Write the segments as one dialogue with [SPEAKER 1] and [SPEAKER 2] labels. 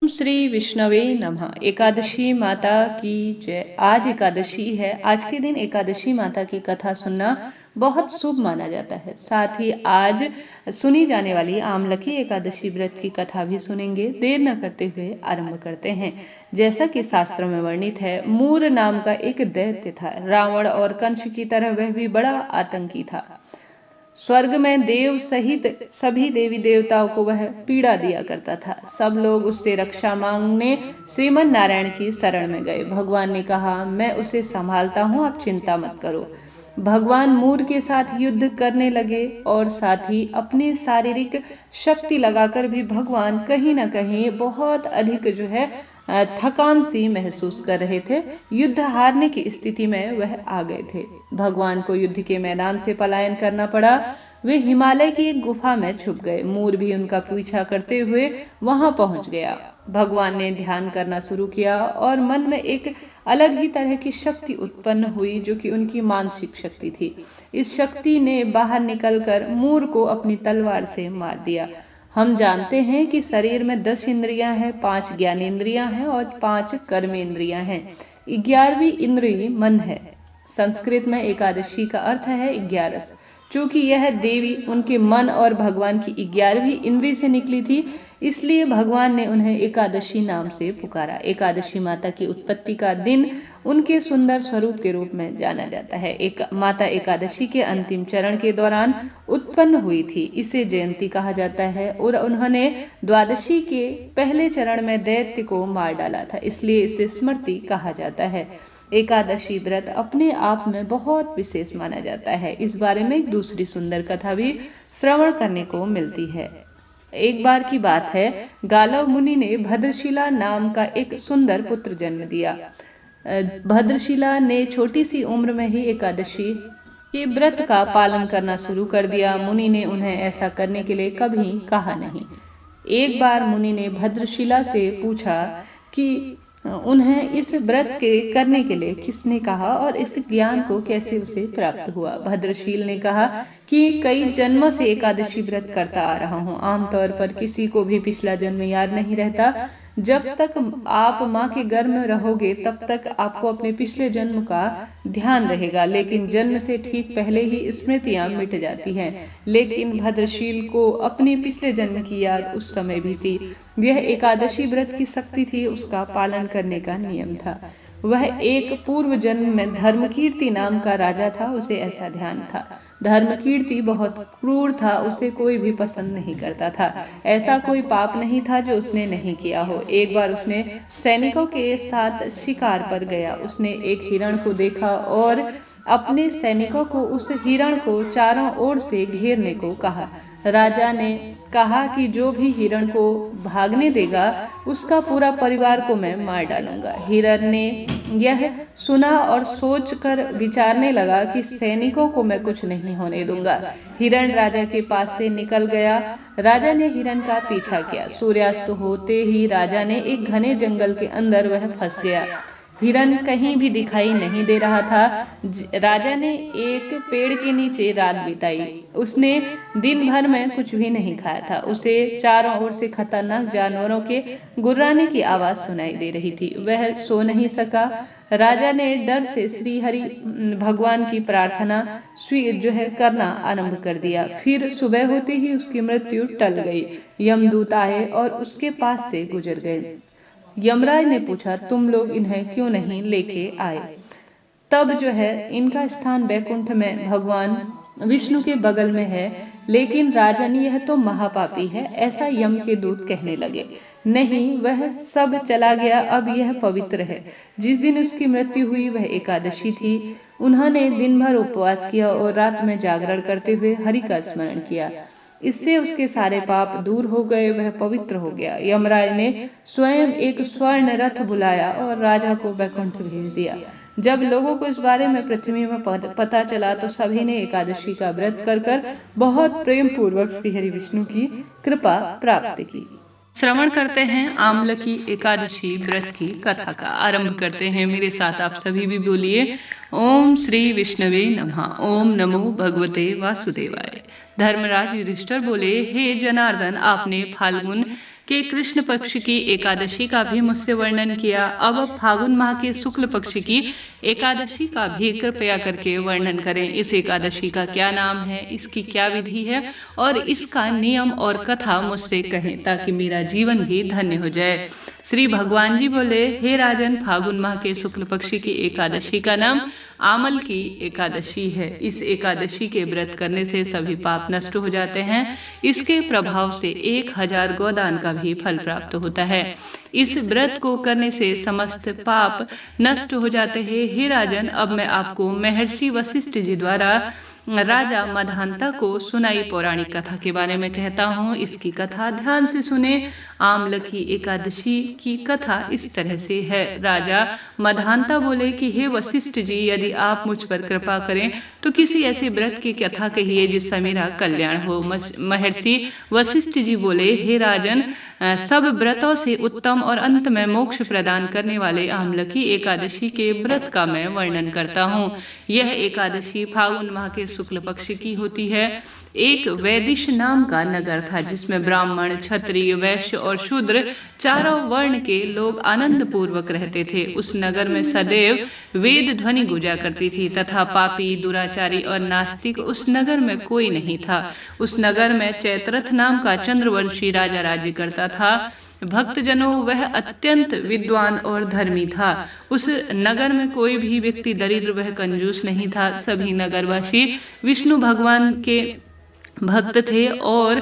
[SPEAKER 1] श्री विष्णवे नमः। एकादशी माता की जय। आज एकादशी है। आज के दिन एकादशी माता की कथा सुनना बहुत शुभ माना जाता है। साथ ही आज सुनी जाने वाली आमलकी एकादशी व्रत की कथा भी सुनेंगे। देर न करते हुए आरंभ करते हैं। जैसा कि शास्त्रों में वर्णित है, मूर नाम का एक दैत्य था। रावण और कंस की तरह वह भी बड़ा आतंकी था। स्वर्ग में देव सहित सभी देवी देवताओं को वह पीड़ा दिया करता था। सब लोग उससे रक्षा मांगने श्रीमन नारायण की शरण में गए। भगवान ने कहा, मैं उसे संभालता हूँ, आप चिंता मत करो। भगवान मूर के साथ युद्ध करने लगे और साथ ही अपनी शारीरिक शक्ति लगाकर भी भगवान कहीं ना कहीं बहुत अधिक थकान सी महसूस कर रहे थे। युद्ध हारने की स्थिति में वह आ गए थे। भगवान को युद्ध के मैदान से पलायन करना पड़ा। वे हिमालय की एक गुफा में छुप गए। मूर भी उनका पीछा करते हुए वहां पहुंच गया। भगवान ने ध्यान करना शुरू किया और मन में एक अलग ही तरह की शक्ति उत्पन्न हुई, जो कि उनकी मानसिक शक्ति थी। इस शक्ति ने बाहर निकलकर मूर को अपनी तलवार से मार दिया। हम जानते हैं कि शरीर में 10 इंद्रियां हैं, 5 ज्ञानेंद्रियां हैं और 5 कर्मेंद्रियां हैं। 11वीं इंद्रिय मन है। संस्कृत में एकादशी का अर्थ है 11। चूंकि यह देवी उनके मन और भगवान की 11वीं इंद्रिय से निकली थी, इसलिए भगवान ने उन्हें एकादशी नाम से पुकारा। एकादशी माता की उत्पत्ति का दिन उनके सुंदर स्वरूप के रूप में जाना जाता है। माता एकादशी के अंतिम चरण के दौरान उत्पन्न हुई थी। इसे जयंती कहा जाता है और उन्होंने द्वादशी के पहले चरण में दैत्य को मार डाला था, इसलिए इसे स्मृति कहा जाता है। एकादशी व्रत अपने आप में बहुत विशेष माना जाता है। इस बारे में एक दूसरी सुंदर कथा भी श्रवण करने को मिलती है। एक बार की बात है, गालव मुनि ने भद्रशिला नाम का एक सुंदर पुत्र जन्म दिया। भद्रशिला ने छोटी सी उम्र में ही एकादशी के व्रत का पालन करना शुरू कर दिया। मुनि ने उन्हें ऐसा करने के लिए कभी कहा नहीं। एक बार मुनि ने भद्रशिला से पूछा कि उन्हें इस व्रत के करने के लिए किसने कहा और इस ज्ञान को कैसे उसे प्राप्त हुआ। भद्रशील ने कहा कि कई जन्मों से एकादशी व्रत करता आ रहा हूँ। आमतौर पर किसी को भी पिछला जन्म याद नहीं रहता। जब तक आप माँ के गर्भ में रहोगे तब तक आपको अपने पिछले जन्म का ध्यान रहेगा, लेकिन जन्म से ठीक पहले ही स्मृतियां मिट जाती हैं। लेकिन भद्रशील को अपने पिछले जन्म की याद उस समय भी थी। यह एकादशी व्रत की शक्ति थी, उसका पालन करने का नियम था। वह एक पूर्व जन्म में धर्मकीर्ति नाम का राजा था। उसे ऐसा ध्यान था, धर्मकीर्ति बहुत क्रूर था, उसे कोई भी पसंद नहीं करता था। ऐसा कोई पाप नहीं था जो उसने नहीं किया हो। एक बार उसने सैनिकों के साथ शिकार पर गया। उसने एक हिरण को देखा और अपने सैनिकों को उस हिरण को चारों ओर से घेरने को कहा। राजा ने कहा कि जो भी हिरण को भागने देगा उसका पूरा परिवार को मैं मार डालूंगा। हिरण ने यह सुना और सोचकर विचारने लगा कि सैनिकों को मैं कुछ नहीं होने दूंगा। हिरण राजा के पास से निकल गया। राजा ने हिरण का पीछा किया। सूर्यास्त होते ही राजा ने एक घने जंगल के अंदर वह फंस गया। हिरण कहीं भी दिखाई नहीं दे रहा था। राजा ने एक पेड़ के नीचे रात बिताई। उसने दिन भर में कुछ भी नहीं खाया था। उसे चारों ओर से खतरनाक जानवरों के गुर्राने की आवाज सुनाई दे रही थी। वह सो नहीं सका। राजा ने डर से श्री हरि भगवान की प्रार्थना करना आरंभ कर दिया। फिर सुबह होते ही उसकी मृत्यु टल गई। यमदूत आए और उसके पास से गुजर गए। यमराज ने पूछा, तुम लोग इन्हें क्यों नहीं लेके आए? तब इनका स्थान वैकुंठ में भगवान विष्णु के बगल में है। लेकिन राजन, यह तो महापापी है, ऐसा यम के दूत कहने लगे। नहीं, वह सब चला गया, अब यह पवित्र है। जिस दिन उसकी मृत्यु हुई वह एकादशी थी। उन्होंने दिन भर उपवास किया और रात में जागरण करते हुए हरि का स्मरण किया। इससे उसके सारे पाप दूर हो गए, वह पवित्र हो गया। यमराज ने स्वयं एक स्वर्ण रथ बुलाया और राजा को वैकुंठ भेज दिया। जब लोगों को इस बारे में पृथ्वी में पता चला तो सभी ने एकादशी का व्रत कर बहुत प्रेम पूर्वक श्री हरि विष्णु की कृपा प्राप्त की। श्रवण करते हैं आमलकी एकादशी व्रत की कथा का। आरंभ करते हैं। मेरे साथ आप सभी भी बोलिए, ओम श्री विष्णवे नमः। ओम नमो भगवते वासुदेवाय। धर्मराज युधिष्ठिर बोले, हे जनार्दन, आपने फाल्गुन कि कृष्ण पक्ष की एकादशी का भी मुझसे वर्णन किया। अब फागुन माह के शुक्ल पक्ष की एकादशी का भी कृपया करके वर्णन करें। इस एकादशी का क्या नाम है, इसकी क्या विधि है और इसका नियम और कथा मुझसे कहें ताकि मेरा जीवन भी धन्य हो जाए। श्री भगवान जी बोले, हे राजन, फागुन माह के शुक्ल पक्षी की एकादशी का नाम आमल की एकादशी है। इस एकादशी के व्रत करने से सभी पाप नष्ट हो जाते हैं। इसके प्रभाव से 1000 गोदान का भी फल प्राप्त होता है। इस व्रत को करने से समस्त पाप नष्ट हो जाते हैं। हे राजन, अब मैं आपको महर्षि वशिष्ठ जी द्वारा राजा मधांता को सुनाई पौराणिक कथा के बारे में कहता हूँ। इसकी कथा ध्यान से सुने। आमल की एकादशी की कथा इस तरह से है। राजा मधांता बोले कि हे वशिष्ठ जी, यदि आप मुझ पर कृपा करें तो किसी ऐसे व्रत की कथा कहिए जिससे मेरा कल्याण हो। महर्षि वशिष्ठ जी बोले, हे राजन, सब व्रतों से उत्तम और अंत में मोक्ष प्रदान करने वाले आमल की एकादशी के व्रत का मैं वर्णन करता हूँ। यह एकादशी फागुन माह के शुक्ल पक्ष की होती है। एक वैदिश नाम का नगर था जिसमें ब्राह्मण, क्षत्रिय, वैश्य और शूद्र चारों वर्ण के लोग आनंद पूर्वक रहते थे। उस नगर में सदैव वेद ध्वनि गूंजा करती थी तथा पापी, दुराचारी और नास्तिक उस नगर में कोई नहीं था। उस नगर में चैत्रथ नाम का चंद्रवंशी राजा राज्य करता था। भक्तजनों, वह अत्यंत विद्वान और धर्मी था। उस नगर में कोई भी व्यक्ति दरिद्र वह कंजूस नहीं था। सभी नगरवासी विष्णु भगवान के भक्त थे और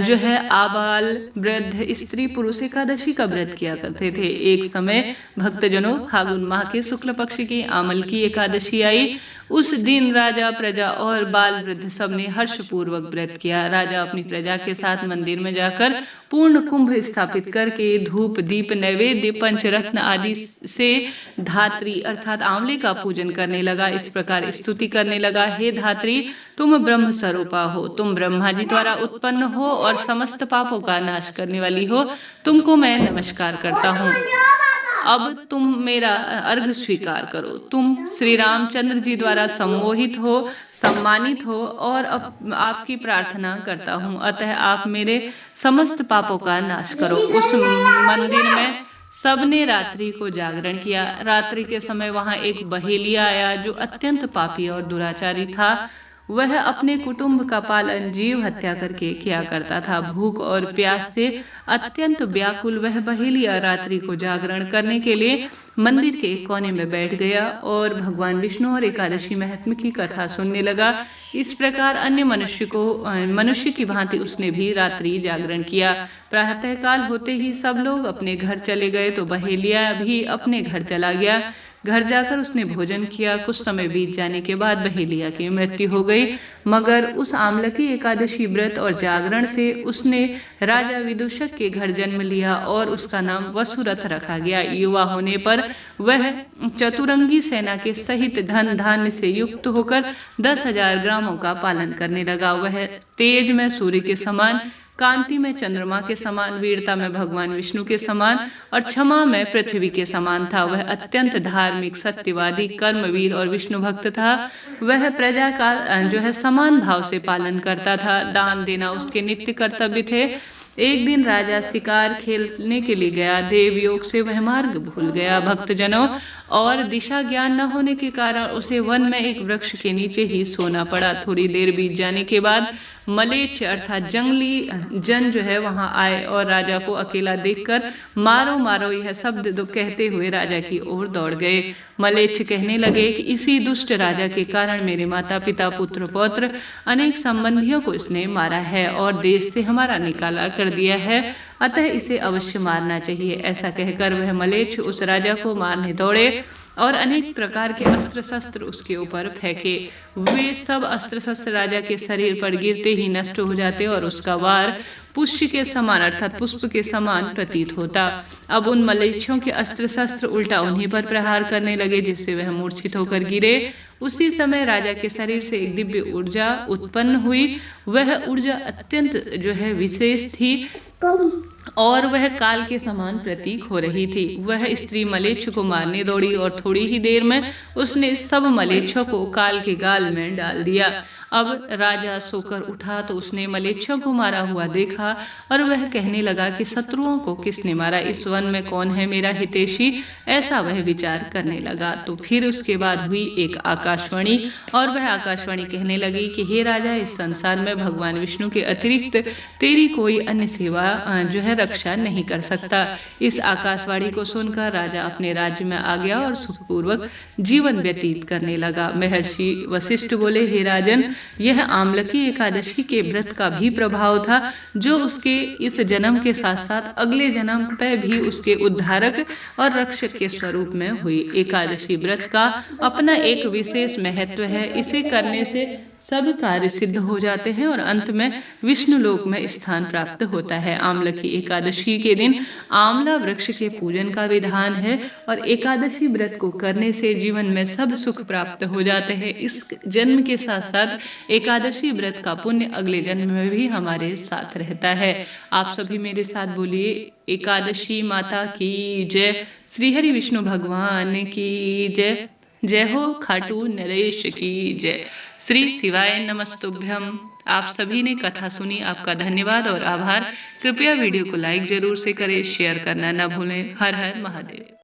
[SPEAKER 1] जो है आबाल, वृद्ध, स्त्री, पुरुष एकादशी का व्रत किया करते थे। एक समय भक्तजनों, फागुन माह के शुक्ल पक्ष की आमल की एकादशी आई। उस दिन राजा, प्रजा और बाल वृद्ध सबने हर्षपूर्वक व्रत किया। राजा अपनी प्रजा के साथ मंदिर में जाकर पूर्ण कुंभ स्थापित करके धूप, दीप, नैवेद्य, पंचरत्न आदि से धात्री अर्थात आंवले का पूजन करने लगा। इस प्रकार स्तुति करने लगा, हे धात्री, तुम ब्रह्म स्वरूपा हो, तुम ब्रह्मा जी द्वारा उत्पन्न हो और समस्त पापों का नाश करने वाली हो। तुमको मैं नमस्कार करता हूँ। अब तुम मेरा अर्घ स्वीकार करो। तुम श्री रामचंद्र जी द्वारा सम्मोहित हो, सम्मानित हो और आपकी प्रार्थना करता हूँ। अतः आप मेरे समस्त पापों का नाश करो। उस मंदिर में सबने रात्रि को जागरण किया। रात्रि के समय वहां एक बहेलिया आया जो अत्यंत पापी और दुराचारी था। वह अपने कुटुंब का पालन जीव हत्या करके किया करता था। भूख और प्यास से अत्यंत व्याकुल वह बहेलिया रात्रि को जागरण करने के लिए मंदिर के कोने में बैठ गया और भगवान विष्णु और एकादशी महात्म्य की कथा सुनने लगा। इस प्रकार अन्य मनुष्य की भांति उसने भी रात्रि जागरण किया। प्रातःकाल होते ही सब लोग अपने घर चले गए तो बहेलिया भी अपने घर चला गया। घर जाकर उसने भोजन किया। कुछ समय बीत जाने के बाद बहेलिया की मृत्यु हो गई। मगर उस आमल की एकादशी व्रत और जागरण से उसने राजा विदूषक के घर जन्म लिया और उसका नाम वसुरथ रखा गया। युवा होने पर वह चतुरंगी सेना के सहित धन धान्य से युक्त होकर 10,000 ग्रामों का पालन करने लगा। वह तेज में सूर्य के समान, कांति में चंद्रमा के समान, वीरता में भगवान विष्णु के समान और क्षमा में पृथ्वी के समान था। वह अत्यंत धार्मिक, सत्यवादी, कर्मवीर और विष्णु भक्त था। वह प्रजा का जो है समान भाव से पालन करता था। दान देना उसके नित्य कर्तव्य थे। एक दिन राजा शिकार खेलने के लिए गया। देव योग से वह मार्ग भूल गया। भक्तजनों, और दिशा ज्ञान न होने के कारण उसे वन में एक वृक्ष के नीचे ही सोना पड़ा। थोड़ी देर बीत जाने के बाद मलेच्छ अर्थात जंगली जन जो है वहां आए और राजा को अकेला देखकर मारो मारो यह शब्द कहते हुए राजा की ओर दौड़ गए। मलेच्छ कहने लगे कि इसी दुष्ट राजा के कारण मेरे माता पिता, पुत्र पौत्र, अनेक संबंधियों को इसने मारा है और देश से हमारा निकाला कर दिया है। अतः इसे अवश्य मारना चाहिए। ऐसा कहकर वह मलेच्छ उस राजा को मारने दौड़े और अनेक प्रकार के अस्त्र शस्त्र उसके ऊपर फेंके। वे सब अस्त्र शस्त्र राजा के शरीर पर गिरते ही नष्ट हो जाते और उसका वार पुष्य के समान अर्थात पुष्प के समान प्रतीत होता। अब उन मलेच्छों के अस्त्र शस्त्र उल्टा उन्हीं पर प्रहार करने लगे जिससे वह मूर्छित होकर गिरे। उसी समय राजा के शरीर से एक दिव्य ऊर्जा उत्पन्न हुई। वह ऊर्जा अत्यंत जो है विशेष थी और वह काल के समान प्रतीक हो रही थी। वह स्त्री मलेच्छ को मारने दौड़ी और थोड़ी ही देर में उसने सब मलेच्छों को काल के गाल में डाल दिया। अब राजा सोकर उठा तो उसने मलेच्छों को मारा हुआ देखा और वह कहने लगा कि शत्रुओं को किसने मारा, इस वन में कौन है मेरा हितैषी, ऐसा वह विचार करने लगा। तो फिर उसके बाद हुई एक आकाशवाणी और वह आकाशवाणी कहने लगी कि हे राजा, इस संसार में भगवान विष्णु के अतिरिक्त तेरी कोई अन्य सेवा जो है रक्षा नहीं कर सकता। इस आकाशवाणी को सुनकर राजा अपने राज्य में आ गया और सुखपूर्वक जीवन व्यतीत करने लगा। महर्षि वशिष्ठ बोले, हे राजन, यह आमलकी एकादशी के व्रत का भी प्रभाव था, जो उसके इस जन्म के साथ साथ अगले जन्म पे भी उसके उद्धारक और रक्षक के स्वरूप में हुई। एकादशी व्रत का अपना एक विशेष महत्व है। इसे करने से सब कार्य सिद्ध हो जाते हैं और अंत में विष्णु लोक में स्थान प्राप्त होता है। आमलकी एकादशी के दिन आंवला वृक्ष के पूजन का विधान है और एकादशी व्रत को करने से जीवन में सब सुख प्राप्त हो जाते हैं। इस जन्म के साथ साथ एकादशी व्रत का पुण्य अगले जन्म में भी हमारे साथ रहता है। आप सभी मेरे साथ बोलिए, एकादशी माता की जय, श्री हरि विष्णु भगवान की जय, जय हो खाटू नरेश की जय, श्री शिवाय नमस्तुभ्यम। आप सभी ने कथा सुनी, आपका धन्यवाद और आभार। कृपया वीडियो को लाइक जरूर से करें, शेयर करना न भूलें। हर हर महादेव।